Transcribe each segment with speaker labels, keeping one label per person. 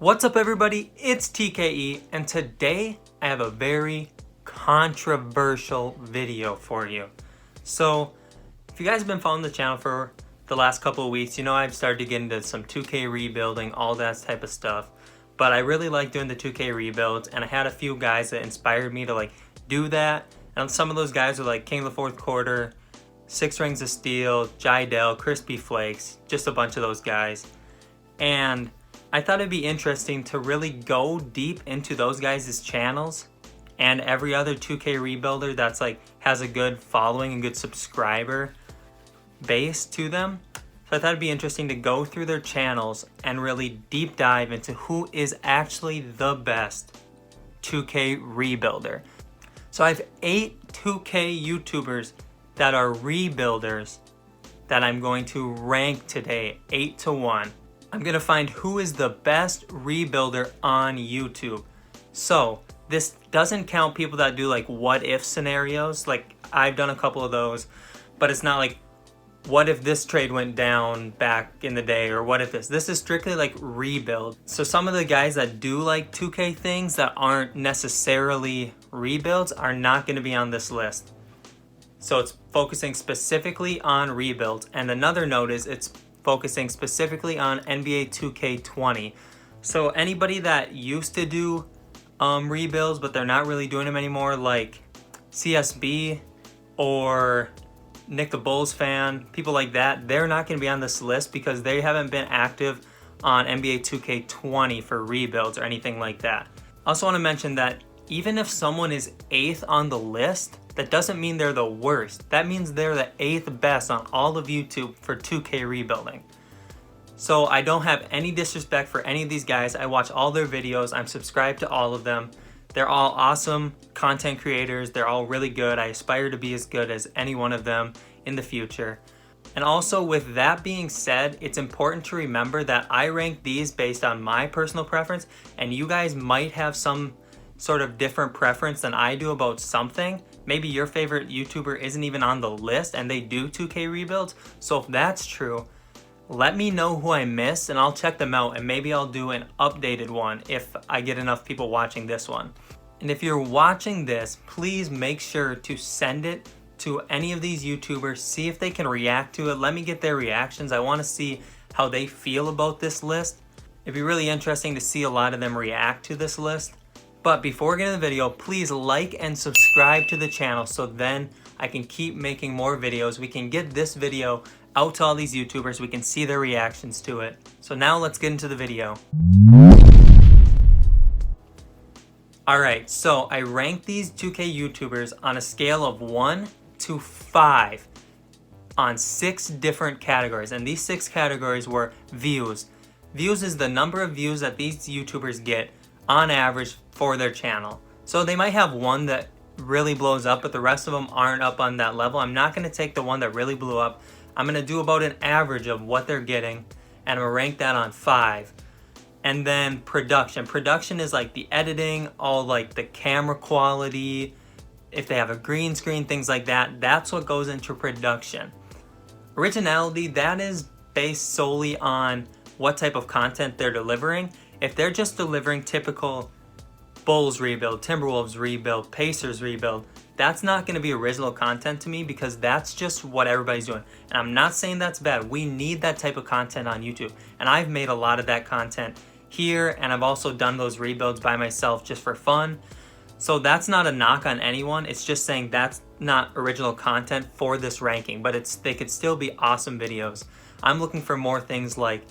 Speaker 1: What's up everybody, it's TKE, and today I have a very controversial video for you. So, if you guys have been following the channel for the last couple of weeks, you know I've started to get into some 2K rebuilding, all that type of stuff. But I really like doing the 2K rebuilds, and I had a few guys that inspired me to do that. And some of those guys are like King of the Fourth Quarter, 6 Rings of Steel, Jido, Crispy Flakes, just a bunch of those guys. And I thought it'd be interesting to really go deep into those guys' channels and every other 2K rebuilder that's has a good following and good subscriber base to them. So I thought it'd be interesting to go through their channels and really deep dive into who is actually the best 2K rebuilder. So I have 8 2K YouTubers that are rebuilders that I'm going to rank today 8 to 1. I'm gonna find who is the best rebuilder on YouTube. So this doesn't count people that do what if scenarios. I've done a couple of those, but it's not what if this trade went down back in the day, or what if this is strictly rebuild. So some of the guys that do 2K things that aren't necessarily rebuilds are not gonna be on this list. So it's focusing specifically on rebuilds. And another note is it's focusing specifically on NBA 2K20. So anybody that used to do rebuilds, but they're not really doing them anymore, like CSB or Nick the Bulls fan, people like that, they're not going to be on this list because they haven't been active on NBA 2K20 for rebuilds or anything like that. I also want to mention that even if someone is 8th on the list, that doesn't mean they're the worst. That means they're the 8th best on all of YouTube for 2K rebuilding. So I don't have any disrespect for any of these guys. I watch all their videos. I'm subscribed to all of them. They're all awesome content creators. They're all really good. I aspire to be as good as any one of them in the future. And also, with that being said, it's important to remember that I rank these based on my personal preference, and you guys might have some sort of different preference than I do about something. Maybe your favorite YouTuber isn't even on the list and they do 2K rebuilds. So if that's true, let me know who I missed and I'll check them out, and maybe I'll do an updated one if I get enough people watching this one. And if you're watching this, please make sure to send it to any of these YouTubers, see if they can react to it. Let me get their reactions. I want to see how they feel about this list. It'd be really interesting to see a lot of them react to this list. But before getting the video, please like and subscribe to the channel so then I can keep making more videos. We can get this video out to all these YouTubers. We can see their reactions to it. So now let's get into the video. Alright, so I ranked these 2K YouTubers on a scale of 1 to 5 on 6 different categories. And these 6 categories were views. Views is the number of views that these YouTubers get on average for their channel. So they might have one that really blows up, but the rest of them aren't up on that level. I'm not going to take the one that really blew up. I'm going to do about an average of what they're getting, and I'm going to rank that on 5. And then production. Production is the editing, all the camera quality, if they have a green screen, things like that. That's what goes into production. Originality, that is based solely on what type of content they're delivering. If they're just delivering typical Bulls rebuild, Timberwolves rebuild, Pacers rebuild, that's not going to be original content to me because that's just what everybody's doing. And I'm not saying that's bad. We need that type of content on YouTube. And I've made a lot of that content here, and I've also done those rebuilds by myself just for fun. So that's not a knock on anyone. It's just saying that's not original content for this ranking, but they could still be awesome videos. I'm looking for more things like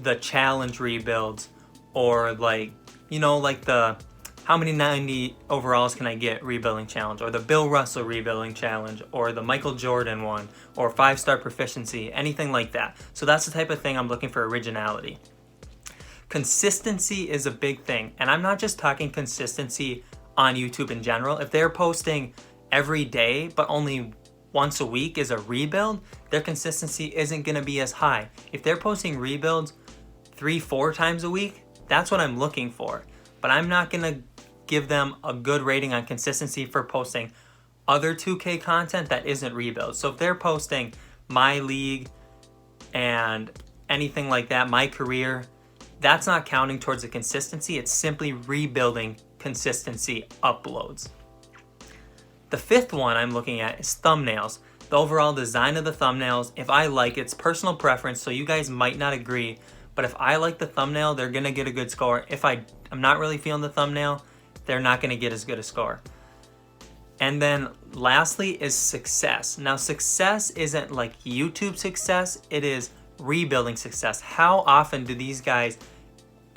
Speaker 1: the challenge rebuilds, or the how many 90 overalls can I get rebuilding challenge, or the Bill Russell rebuilding challenge, or the Michael Jordan one, or 5-star proficiency, anything like that. So that's the type of thing I'm looking for. Originality. Consistency is a big thing, and I'm not just talking consistency on YouTube in general. If they're posting every day but only once a week is a rebuild, their consistency isn't going to be as high. If they're posting rebuilds 3-4 times a week, that's what I'm looking for. But I'm not going to give them a good rating on consistency for posting other 2K content that isn't rebuilds. So if they're posting my league and anything like that, my career, that's not counting towards the consistency. It's simply rebuilding consistency uploads. The fifth one I'm looking at is thumbnails. The overall design of the thumbnails, if I like, it's personal preference, so you guys might not agree, but if I like the thumbnail, they're gonna get a good score. If I'm not really feeling the thumbnail, they're not gonna get as good a score. And then lastly is success. Now success isn't like YouTube success, it is rebuilding success. How often do these guys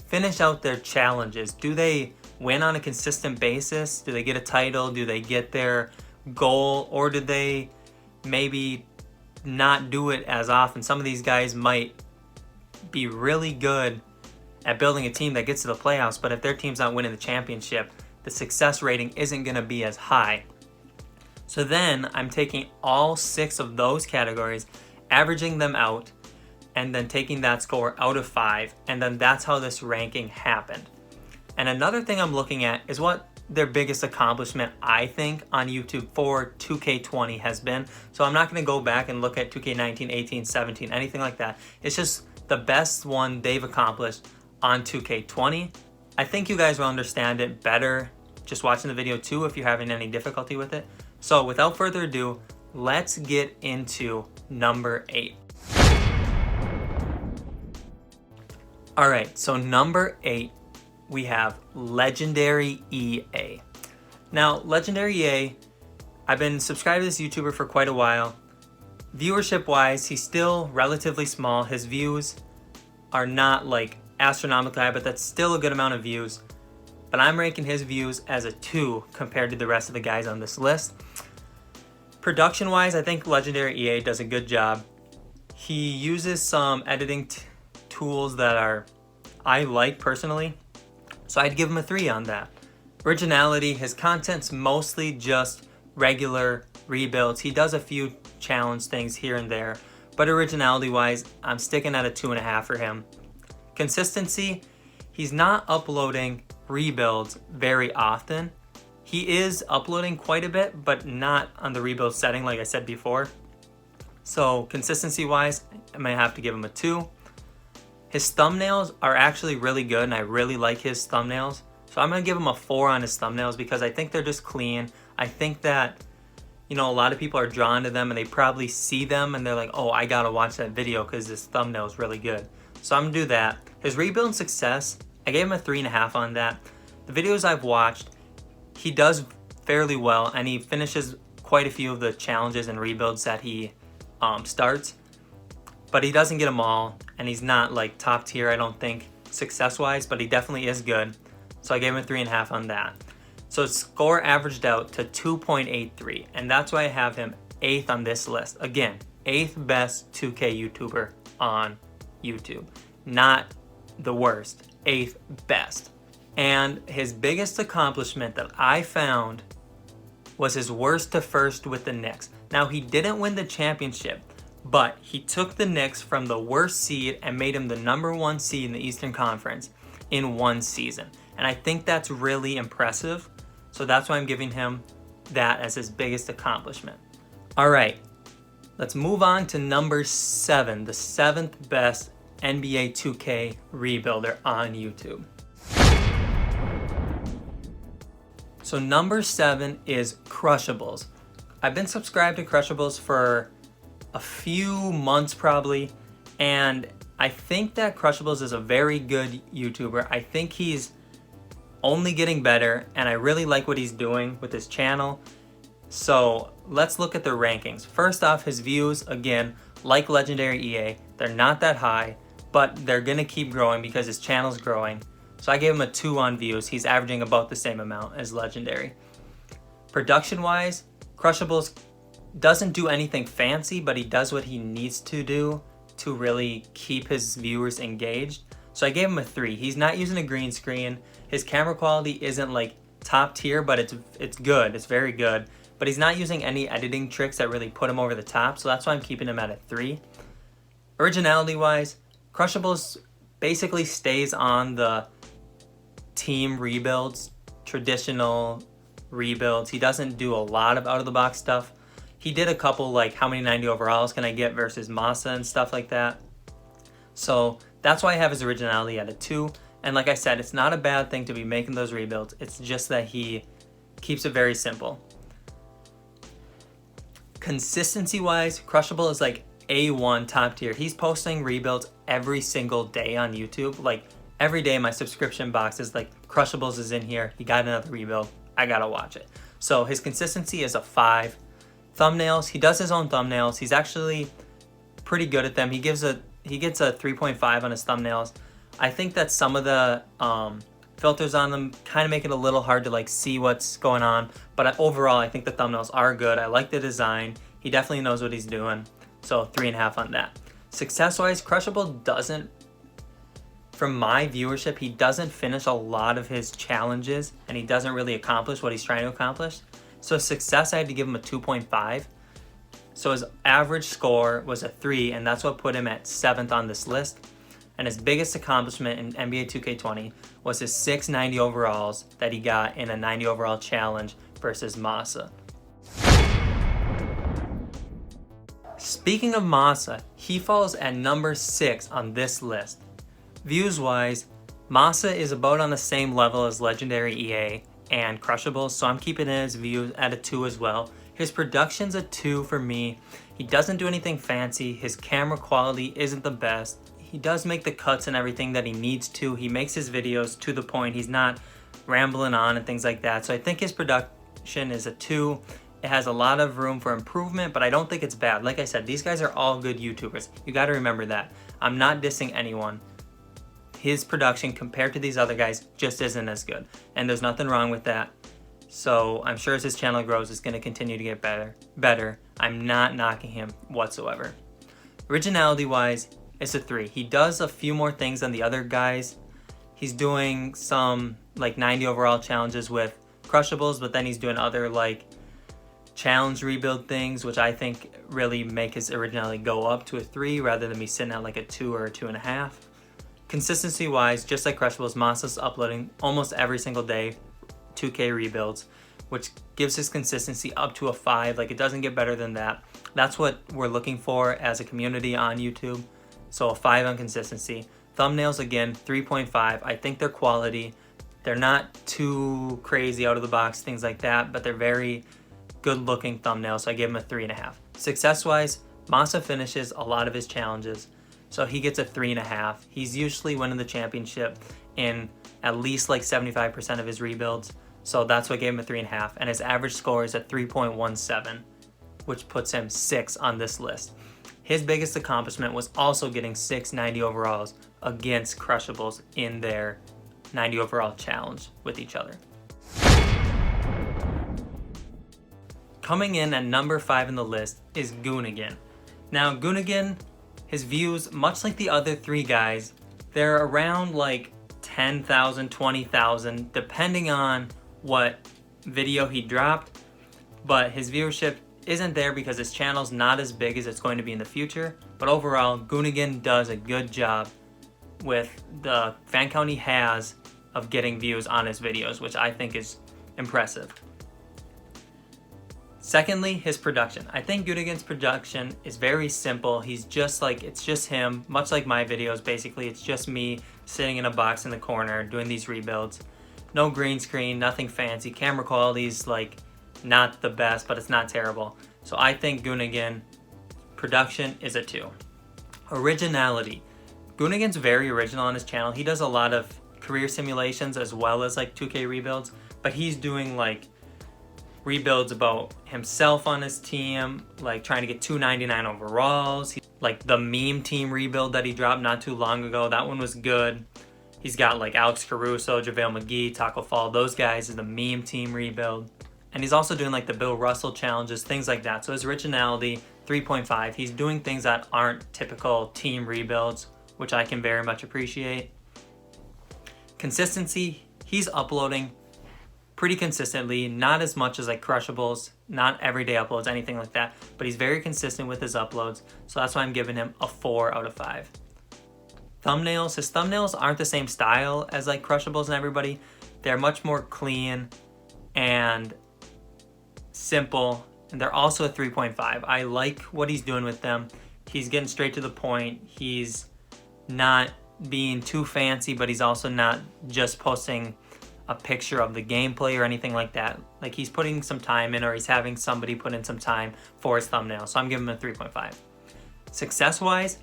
Speaker 1: finish out their challenges? Do they win on a consistent basis? Do they get a title? Do they get their goal? Or do they maybe not do it as often? Some of these guys might be really good at building a team that gets to the playoffs, but if their team's not winning the championship, the success rating isn't going to be as high. So then I'm taking all 6 of those categories, averaging them out, and then taking that score out of 5, and then that's how this ranking happened. And another thing I'm looking at is what their biggest accomplishment, I think, on YouTube for 2K20 has been. So I'm not going to go back and look at 2K19, 18, 17, anything like that. It's just the best one they've accomplished on 2K20. I think you guys will understand it better just watching the video too if you're having any difficulty with it. So without further ado, let's get into number 8. All right, so number 8, we have LegendaryA. Now, LegendaryA, I've been subscribed to this YouTuber for quite a while. Viewership-wise, he's still relatively small. His views are not like astronomically high, but that's still a good amount of views. But I'm ranking his views as a 2 compared to the rest of the guys on this list. Production-wise, I think LegendaryA does a good job. He uses some editing tools that I like personally, so I'd give him a 3 on that. Originality, his content's mostly just regular rebuilds. He does a few challenge things here and there, but originality-wise, I'm sticking at a 2.5 for him. Consistency, he's not uploading rebuilds very often. He is uploading quite a bit, but not on the rebuild setting like I said before. So consistency-wise, I might have to give him a 2. His thumbnails are actually really good, and I really like his thumbnails. So I'm going to give him a 4 on his thumbnails because I think they're just clean. I think that, you know, a lot of people are drawn to them and they probably see them and they're like, oh, I got to watch that video because this thumbnail is really good. So I'm going to do that. His rebuild success, I gave him a 3.5 on that. The videos I've watched, he does fairly well and he finishes quite a few of the challenges and rebuilds that he starts. But he doesn't get them all, and he's not like top tier, I don't think, success-wise, but he definitely is good. So I gave him a 3.5 on that. So his score averaged out to 2.83, and that's why I have him 8th on this list. Again, 8th best 2K YouTuber on YouTube. Not the worst, 8th best. And his biggest accomplishment that I found was his worst to first with the Knicks. Now, he didn't win the championship, but he took the Knicks from the worst seed and made him the #1 seed in the Eastern Conference in 1 season. And I think that's really impressive. So that's why I'm giving him that as his biggest accomplishment. All right, let's move on to number 7, the 7th best NBA 2K rebuilder on YouTube. So number 7 is Crushables. I've been subscribed to Crushables for a few months probably, and I think that Crushables is a very good YouTuber. I think he's only getting better, and I really like what he's doing with his channel. So let's look at the rankings. First off, his views, again, like LegendaryA, they're not that high, but they're gonna keep growing because his channel's growing. So I gave him a 2 on views. He's averaging about the same amount as Legendary. Production-wise, Crushables doesn't do anything fancy, but he does what he needs to do to really keep his viewers engaged. So I gave him a 3. He's not using a green screen. His camera quality isn't like top tier, but it's good. It's very good. But he's not using any editing tricks that really put him over the top, so that's why I'm keeping him at a 3. Originality-wise, Crushables basically stays on the team rebuilds, traditional rebuilds. He doesn't do a lot of out-of-the-box stuff. He did a couple like how many 90 overalls can I get versus Massa and stuff like that. So that's why I have his originality at a 2. And like I said, it's not a bad thing to be making those rebuilds. It's just that he keeps it very simple. Consistency wise, Crushable is like A1 top tier. He's posting rebuilds every single day on YouTube. Like every day my subscription box is like, Crushables is in here. He got another rebuild. I gotta watch it. So his consistency is a 5. Thumbnails, he does his own thumbnails. He's actually pretty good at them. He gets a 3.5 on his thumbnails. I think that some of the filters on them kind of make it a little hard to like see what's going on, but overall I think the thumbnails are good. I like the design. He definitely knows what he's doing. So 3.5 on that. Success wise, Crushable doesn't, from my viewership, he doesn't finish a lot of his challenges and he doesn't really accomplish what he's trying to accomplish. So success, I had to give him a 2.5. So his average score was a 3, and that's what put him at 7th on this list. And his biggest accomplishment in NBA 2K20 was his 690 overalls that he got in a 90 overall challenge versus Massa. Speaking of Massa, he falls at number 6 on this list. Views wise, Massa is about on the same level as LegendaryA and Crushable, so I'm keeping his views at a 2 as well. His production's a 2 for me. He doesn't do anything fancy. His camera quality isn't the best. He does make the cuts and everything that he needs to. He makes his videos to the point. He's not rambling on and things like that. So I think his production is a 2. It has a lot of room for improvement, but I don't think it's bad. Like I said, these guys are all good YouTubers. You got to remember that. I'm not dissing anyone. His production compared to these other guys just isn't as good, and there's nothing wrong with that. So I'm sure as his channel grows, it's going to continue to get better. I'm not knocking him whatsoever. Originality wise, it's a 3. He does a few more things than the other guys. He's doing some like 90 overall challenges with Crushables, but then he's doing other like challenge rebuild things, which I think really make his originality go up to a 3 rather than me sitting at like a 2 or a 2.5. Consistency wise, just like Crushables, Massa's uploading almost every single day 2K rebuilds, which gives his consistency up to a 5. Like, it doesn't get better than that. That's what we're looking for as a community on YouTube. So a 5 on consistency. Thumbnails, again, 3.5. I think they're quality. They're not too crazy out of the box, things like that, but they're very good looking thumbnails, so I give him a 3.5. Success wise, Massa finishes a lot of his challenges, so he gets a 3.5. He's usually winning the championship in at least like 75% of his rebuilds, so that's what gave him a 3.5. And his average score is a 3.17, which puts him 6 on this list. His biggest accomplishment was also getting 690 overalls against Crushables in their 90 overall challenge with each other. Coming in at number 5 in the list is Goon again. Now Goon again, his views, much like the other 3 guys, they're around like 10,000, 20,000, depending on what video he dropped, but his viewership isn't there because his channel's not as big as it's going to be in the future. But overall, Goonigan does a good job with the fan count he has of getting views on his videos, which I think is impressive. Secondly, his production. I think Goonigan's production is very simple. He's just like, it's just him, much like my videos basically. It's just me sitting in a box in the corner doing these rebuilds. No green screen, nothing fancy. Camera quality's like not the best, but it's not terrible. So I think Goonigan production is a 2. Originality. Goonigan's very original on his channel. He does a lot of career simulations as well as like 2K rebuilds, but he's doing like rebuilds about himself on his team, like trying to get 299 overalls. Like the meme team rebuild that he dropped not too long ago, that one was good. He's got like Alex Caruso, JaVale McGee, Taco Fall, those guys is the meme team rebuild. And he's also doing like the Bill Russell challenges, things like that. So his originality, 3.5. He's doing things that aren't typical team rebuilds, which I can very much appreciate. Consistency, he's uploading pretty consistently, not as much as like Crushables, not everyday uploads, anything like that, but he's very consistent with his uploads, so that's why I'm giving him a 4 out of 5. Thumbnails, his thumbnails aren't the same style as like Crushables and everybody. They're much more clean and simple, and they're also a 3.5. I like what he's doing with them. He's getting straight to the point. He's not being too fancy, but he's also not just posting a picture of the gameplay or anything like that. Like, he's putting some time in, or he's having somebody put in some time for his thumbnail. So I'm giving him a 3.5. Success-wise,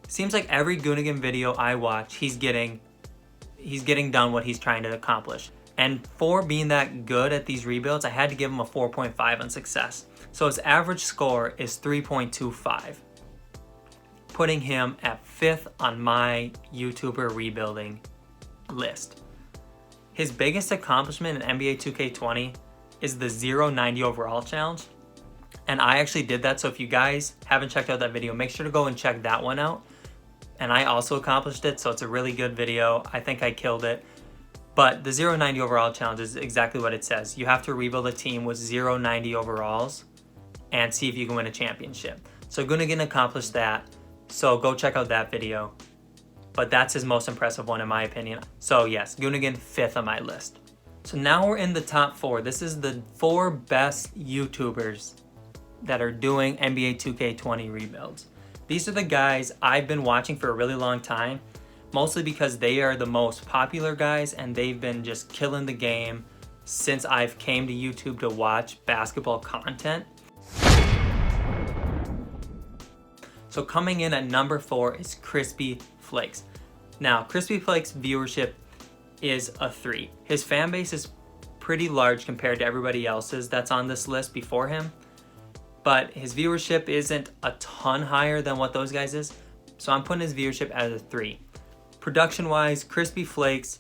Speaker 1: seems like every Goonigan video I watch, he's getting done what he's trying to accomplish. And for being that good at these rebuilds, I had to give him a 4.5 on success. So his average score is 3.25, putting him at 5th on my YouTuber rebuilding list. His biggest accomplishment in NBA 2K20 is the 0-90 overall challenge. And I actually did that, so if you guys haven't checked out that video, make sure to go and check that one out. And I also accomplished it, so it's a really good video. I think I killed it. But the 0-90 overall challenge is exactly what it says. You have to rebuild a team with 0-90 overalls and see if you can win a championship. So Goonigan accomplished that, so go check out that video. But that's his most impressive one in my opinion. So yes, Goonigan 5th on my list. So now we're in the top 4. This is the 4 best YouTubers that are doing NBA 2K20 rebuilds. These are the guys I've been watching for a really long time, mostly because they are the most popular guys and they've been just killing the game since I've came to YouTube to watch basketball content. So coming in at number 4 is Crispy Flakes. Now, Crispy Flakes' viewership is a 3. His fan base is pretty large compared to everybody else's that's on this list before him, but his viewership isn't a ton higher than what those guys is, so I'm putting his viewership as a 3. Production-wise, Crispy Flakes,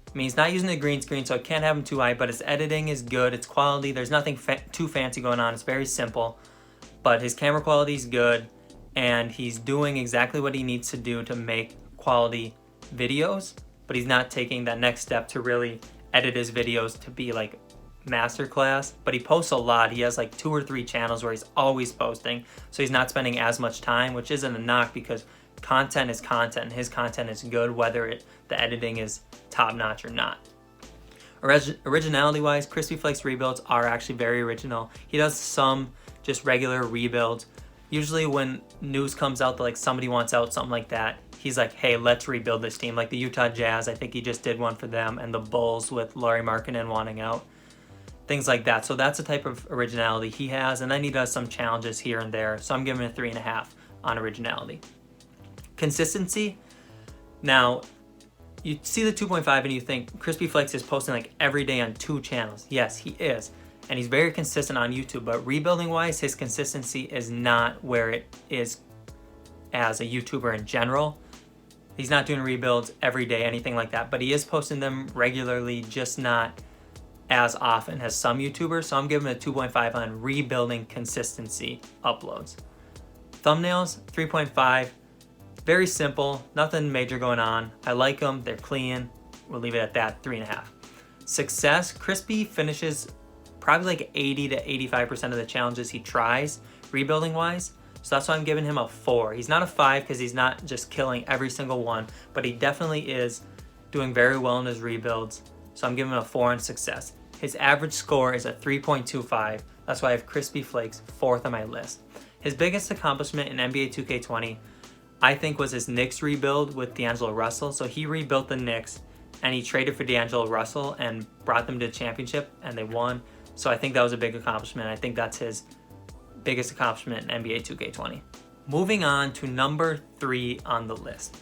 Speaker 1: I mean, he's not using the green screen, so I can't have him too high, but his editing is good, it's quality, there's nothing too fancy going on, it's very simple, but his camera quality is good, and he's doing exactly what he needs to do to make quality videos, but he's not taking that next step to really edit his videos to be like masterclass. But he posts a lot. He has like 2 or 3 channels where he's always posting, so he's not spending as much time, which isn't a knock because content is content and his content is good whether the editing is top notch or not. Originality wise, Crispy Flakes rebuilds are actually very original. He does some just regular rebuilds. Usually when news comes out that like somebody wants out, something like that, he's like, hey, let's rebuild this team. Like the Utah Jazz, I think he just did one for them, and the Bulls with Lauri Markkanen wanting out. Things like that. So that's the type of originality he has, and then he does some challenges here and there. So I'm giving it a 3.5 on originality. Consistency. Now, you see the 2.5 and you think Crispy Flakes is posting like every day on 2 channels. Yes, he is. And he's very consistent on YouTube, but rebuilding wise, his consistency is not where it is as a YouTuber in general. He's not doing rebuilds every day, anything like that, but he is posting them regularly, just not as often as some YouTubers. So I'm giving it a 2.5 on rebuilding consistency uploads. Thumbnails, 3.5. Very simple, nothing major going on. I like them, they're clean. We'll leave it at that, 3.5. Success, Crispy finishes probably like 80 to 85% of the challenges he tries, rebuilding wise. So that's why I'm giving him a 4. He's not a 5 because he's not just killing every single one, but he definitely is doing very well in his rebuilds. So I'm giving him a 4 on success. His average score is a 3.25. That's why I have Crispy Flakes 4th on my list. His biggest accomplishment in NBA 2K20, I think, was his Knicks rebuild with D'Angelo Russell. So he rebuilt the Knicks and he traded for D'Angelo Russell and brought them to the championship and they won. So I think that was a big accomplishment. I think that's his biggest accomplishment in NBA 2K20. Moving on to number 3 on the list.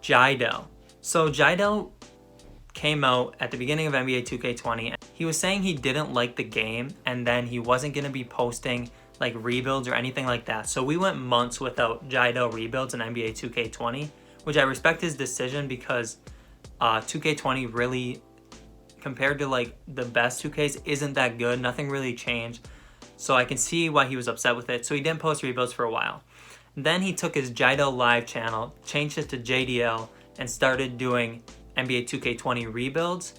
Speaker 1: Jido. So Jido came out at the beginning of NBA 2K20. He was saying he didn't like the game and then he wasn't going to be posting like rebuilds or anything like that. So we went months without Jido rebuilds in NBA 2K20, which I respect his decision because 2K20 really, compared to like the best 2Ks, isn't that good. Nothing really changed. So I can see why he was upset with it. So he didn't post rebuilds for a while. Then he took his Jido live channel, changed it to JDL, and started doing NBA 2K20 rebuilds.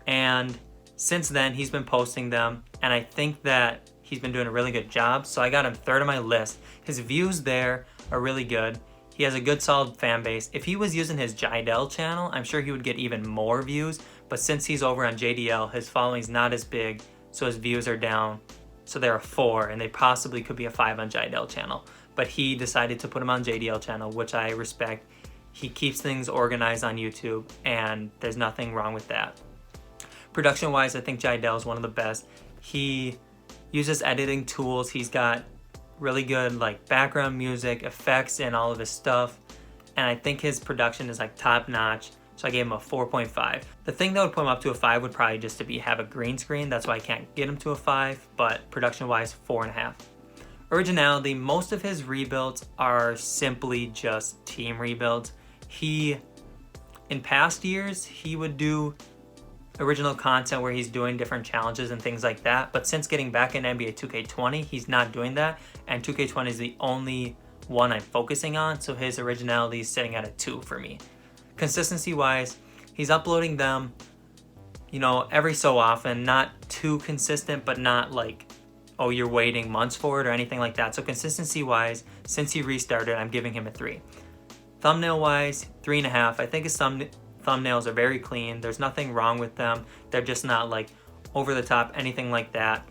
Speaker 1: And since then, he's been posting them. And I think that he's been doing a really good job. So I got him 3rd on my list. His views there are really good. He has a good solid fan base. If he was using his JDL channel, I'm sure he would get even more views. But since he's over on JDL, his following's not as big, so his views are down. So they're a 4, and they possibly could be a 5 on JDL channel. but he decided to put him on JDL channel, which I respect. He keeps things organized on YouTube, and there's nothing wrong with that. Production-wise, I think Jido is one of the best. He uses editing tools. He's got really good like background music, effects, and all of his stuff. And I think his production is like top-notch. So I gave him a 4.5. The thing that would put him up to a 5 would probably just to be have a green screen. That's why I can't get him to a 5, but production-wise, 4.5. Originality, most of his rebuilds are simply just team rebuilds. In past years, he would do original content where he's doing different challenges and things like that. But since getting back in NBA 2K20, he's not doing that. And 2K20 is the only one I'm focusing on. So his originality is sitting at a 2 for me. Consistency wise, he's uploading them, you know, every so often, not too consistent, but not like, oh, you're waiting months for it or anything like that. So consistency wise, since he restarted, I'm giving him a 3. Thumbnail wise, 3.5. I think his thumbnails are very clean. There's nothing wrong with them. They're just not like over the top, anything like that.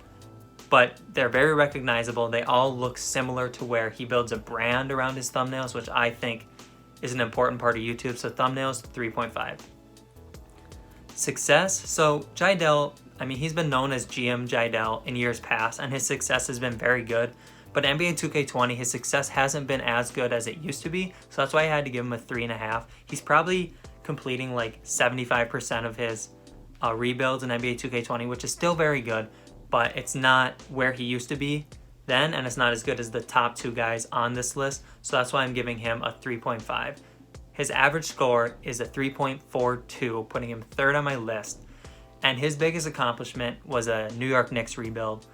Speaker 1: But they're very recognizable. They all look similar to where he builds a brand around his thumbnails, which I think is an important part of YouTube. So thumbnails, 3.5. Success. So Jido, I mean, he's been known as GM Jido in years past, and his success has been very good. But NBA 2K20, his success hasn't been as good as it used to be. So that's why I had to give him a 3.5. He's probably completing like 75% of his rebuilds in NBA 2K20, which is still very good, but it's not where he used to be then, and it's not as good as the top 2 guys on this list. So that's why I'm giving him a 3.5. His average score is a 3.42, putting him 3rd on my list. And his biggest accomplishment was a New York Knicks rebuild.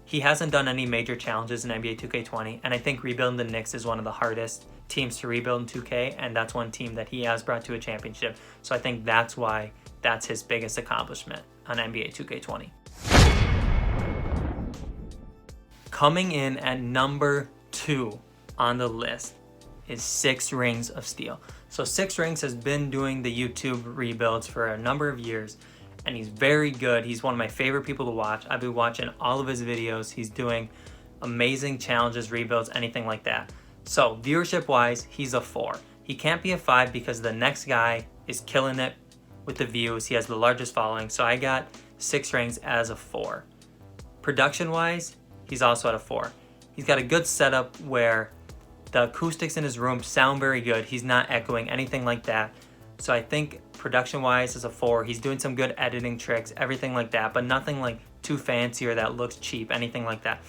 Speaker 1: He hasn't done any major challenges in NBA 2K20, and I think rebuilding the Knicks is one of the hardest teams to rebuild in 2K, and that's one team that he has brought to a championship. So I think that's why that's his biggest accomplishment on NBA 2K20. Coming in at number 2 on the list is 6 Rings of Steel. So 6 Rings has been doing the YouTube rebuilds for a number of years, and he's very good. He's one of my favorite people to watch. I've been watching all of his videos. He's doing amazing challenges, rebuilds, anything like that. So viewership wise, he's a 4. He can't be a 5 because the next guy is killing it with the views. He has the largest following. So I got 6 Rings as a 4. Production wise, he's also at a 4. He's got a good setup where the acoustics in his room sound very good. He's not echoing, anything like that. So I think production-wise is a 4. He's doing some good editing tricks, everything like that, but nothing like too fancy or that looks cheap, anything like that.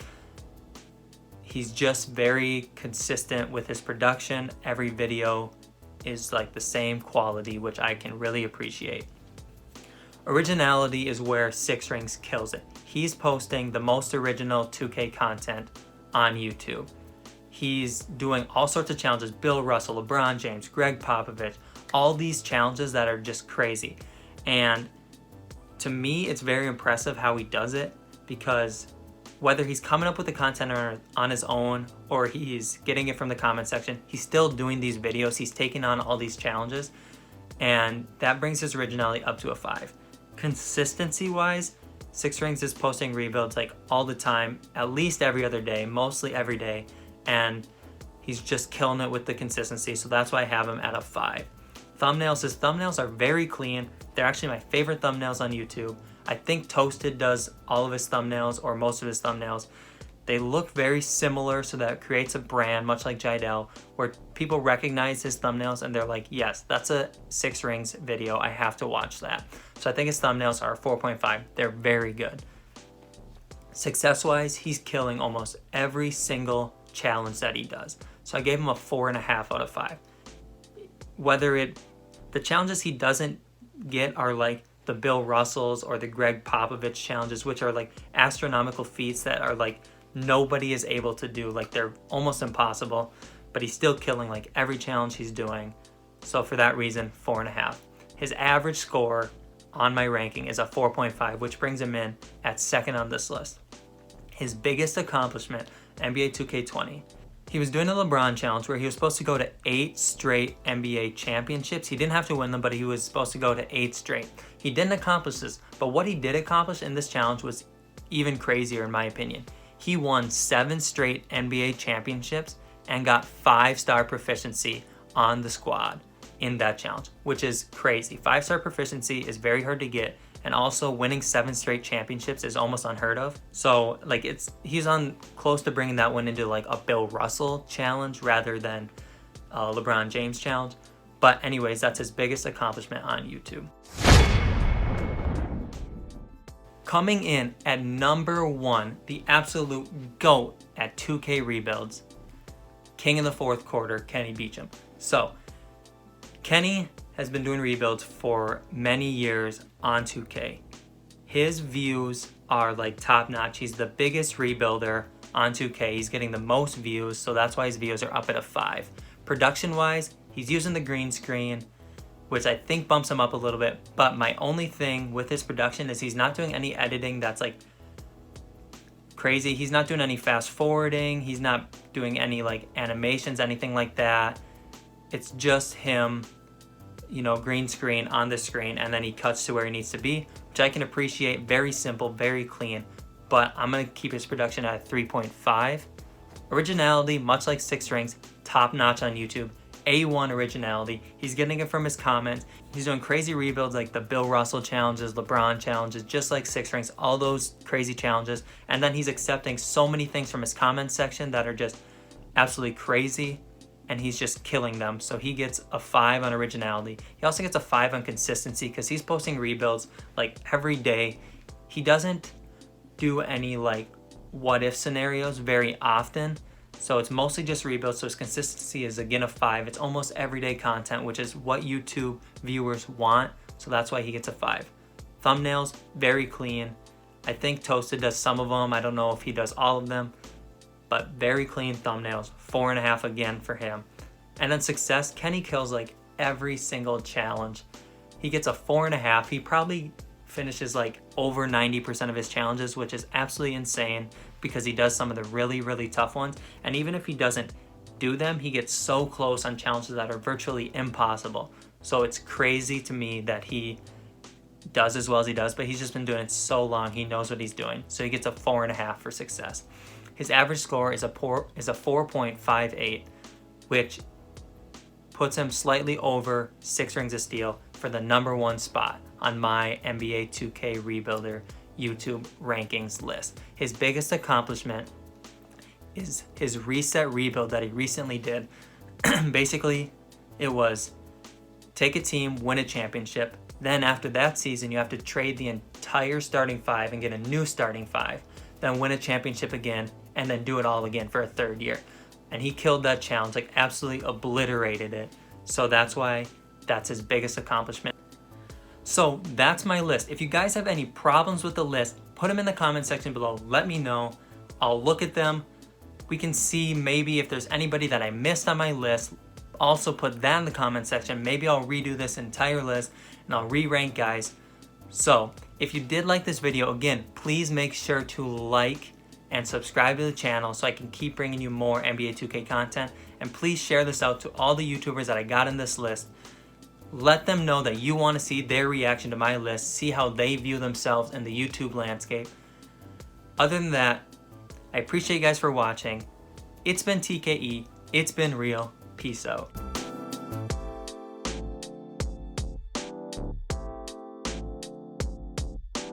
Speaker 1: He's just very consistent with his production. Every video is like the same quality, which I can really appreciate. Originality is where 6 Rings kills it. He's posting the most original 2K content on YouTube. He's doing all sorts of challenges. Bill Russell, LeBron James, Greg Popovich, all these challenges that are just crazy. And to me, it's very impressive how he does it, because whether he's coming up with the content on his own or he's getting it from the comment section, he's still doing these videos. He's taking on all these challenges, and that brings his originality up to a 5. Consistency wise, 6 Rings is posting rebuilds like all the time, at least every other day, mostly every day, and he's just killing it with the consistency. So that's why I have him at a 5. Thumbnails, his thumbnails are very clean. They're actually my favorite thumbnails on YouTube. I think Toasted does all of his thumbnails or most of his thumbnails. They look very similar, so that creates a brand, much like Jido, where people recognize his thumbnails and they're like, yes, that's a 6 Rings video. I have to watch that. So I think his thumbnails are 4.5. They're very good. Success-wise, he's killing almost every single challenge that he does. So I gave him a 4.5 out of 5. The challenges he doesn't get are like the Bill Russells or the Greg Popovich challenges, which are like astronomical feats that are like nobody is able to do. Like they're almost impossible, but he's still killing like every challenge he's doing. So for that reason, 4.5. His average score on my ranking is a 4.5, which brings him in at 2nd on this list. His biggest accomplishment, NBA 2K20. He was doing a LeBron challenge where he was supposed to go to 8 straight NBA championships. He didn't have to win them, but he was supposed to go to 8 straight. He didn't accomplish this, but what he did accomplish in this challenge was even crazier in my opinion. He won 7 straight NBA championships and got 5-star proficiency on the squad in that challenge, which is crazy. 5-star proficiency is very hard to get, and also winning 7 straight championships is almost unheard of. So like he's on close to bringing that one into like a Bill Russell challenge rather than a LeBron James challenge. But anyways, that's his biggest accomplishment on YouTube. Coming in at number 1, the absolute GOAT at 2K rebuilds, king of the fourth quarter, Kenny Beecham. So Kenny has been doing rebuilds for many years on 2K. His views are like top notch. He's the biggest rebuilder on 2K. He's getting the most views, so that's why his views are up at a 5. Production wise, he's using the green screen, which I think bumps him up a little bit, but my only thing with his production is he's not doing any editing that's like crazy. He's not doing any fast forwarding. He's not doing any like animations, anything like that. It's just him, you know, green screen on the screen, and then he cuts to where he needs to be, which I can appreciate. Very simple, very clean, but I'm gonna keep his production at 3.5. Originality, much like Six Rings, top notch on YouTube. A1 originality. He's getting it from his comments. He's doing crazy rebuilds like the Bill Russell challenges, LeBron challenges, just like Six Rings, all those crazy challenges. And then he's accepting so many things from his comment section that are just absolutely crazy, and he's just killing them. So he gets a 5 on originality. He also gets a 5 on consistency because he's posting rebuilds like every day. He doesn't do any like what if scenarios very often. So it's mostly just rebuilds, so his consistency is again a 5. It's almost everyday content, which is what YouTube viewers want, so that's why he gets a 5. Thumbnails, very clean. I think Toasted does some of them. I don't know if he does all of them, but very clean thumbnails. 4.5 again for him. And then success, Kenny kills like every single challenge. He gets a 4.5. He probably finishes like over 90% of his challenges, which is absolutely insane because he does some of the really, really tough ones. And even if he doesn't do them, he gets so close on challenges that are virtually impossible. So it's crazy to me that he does as well as he does, but he's just been doing it so long, he knows what he's doing. So he gets a 4.5 for success. His average score is a 4.58, which puts him slightly over Six Rings of Steel for the number 1 spot on my NBA 2K Rebuilder YouTube rankings list. His biggest accomplishment is his reset rebuild that he recently did. Basically, it was take a team, win a championship, then after that season you have to trade the entire starting 5 and get a new starting 5, then win a championship again, and then do it all again for a 3rd year. And he killed that challenge, like absolutely obliterated it. So that's why that's his biggest accomplishment. So that's my list. If you guys have any problems with the list, put them in the comment section below. Let me know. I'll look at them. We can see maybe if there's anybody that I missed on my list. Also put that in the comment section. Maybe I'll redo this entire list and I'll re-rank guys. So if you did like this video, again, please make sure to like and subscribe to the channel so I can keep bringing you more NBA 2K content. And please share this out to all the YouTubers that I got in this list. Let them know that you want to see their reaction to my list, see how they view themselves in the YouTube landscape. Other than that, I appreciate you guys for watching. It's been TKE. It's been real. Peace out.